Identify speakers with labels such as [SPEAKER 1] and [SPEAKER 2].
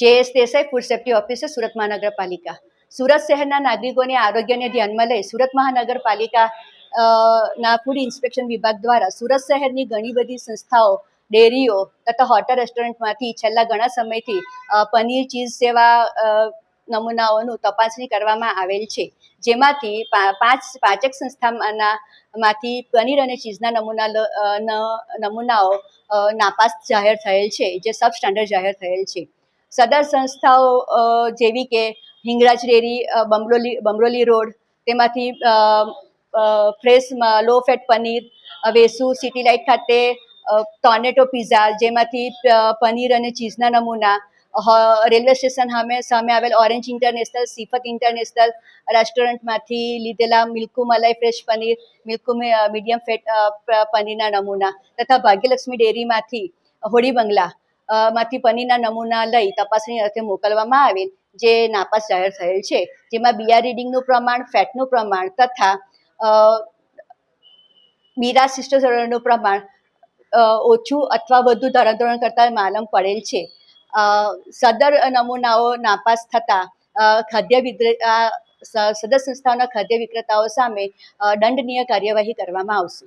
[SPEAKER 1] JS Desai, food safety officer, Surat મહાનગરપાલિકા. સુરત શહેરના નાગરિકોની આરોગ્યને ધ્યાનમાં લઈ સુરત મહાનગરપાલિકા ના ફૂડ ઇન્સ્પેક્શન વિભાગ દ્વારા સુરત શહેરની ઘણી બધી સંસ્થાઓ, ડેરીઓ તથા હોટલ રેસ્ટોરન્ટમાંથી છેલ્લા ઘણા સમયથી પનીર, ચીઝ જેવા નમૂનાઓનું તપાસણી કરવામાં આવેલ છે, જેમાંથી પાંચેક સંસ્થામાંથી પનીર અને ચીઝના નમૂનાઓ નાપાસ જાહેર થયેલ છે, જે સબ સ્ટાન્ડર્ડ જાહેર થયેલ છે. સદર સંસ્થાઓ જેવી કે હિંગરાજ ડેરી, બમરોલી રોડ, તેમાંથી fresh low fat paneer, Vesu city light ખાતે ટોર્નેટો પિઝા, જેમાંથી પનીર અને ચીઝના નમૂના, રેલવે સ્ટેશન સામે આવેલ ઓરેન્જ ઇન્ટરનેશનલ, સિફત ઇન્ટરનેશનલ રેસ્ટોરન્ટમાંથી લીધેલા મિલ્કુ મલાઈ ફ્રેશ પનીર, મિલ્કુ મીડિયમ ફેટ પનીરના નમૂના તથા ભાગ્યલક્ષ્મી ડેરીમાંથી હોળી બંગલા માંથી પનીરના નમૂના લઈ તપાસણી અર્થે મોકલવામાં આવેલ, જે નાપાસ જાહેર થયેલ છે, જેમાં બીઆર રીડિંગનું પ્રમાણ, ફેટનું પ્રમાણ તથા બીરા સિસ્ટોસેરોનનું પ્રમાણ ઓછું અથવા વધુ ધોરણ કરતાં માલમ પડેલ છે. સદર નમૂનાઓ નાપાસ થતા સદર સંસ્થાઓના ખાદ્ય વિક્રેતાઓ સામે દંડનીય કાર્યવાહી કરવામાં આવશે.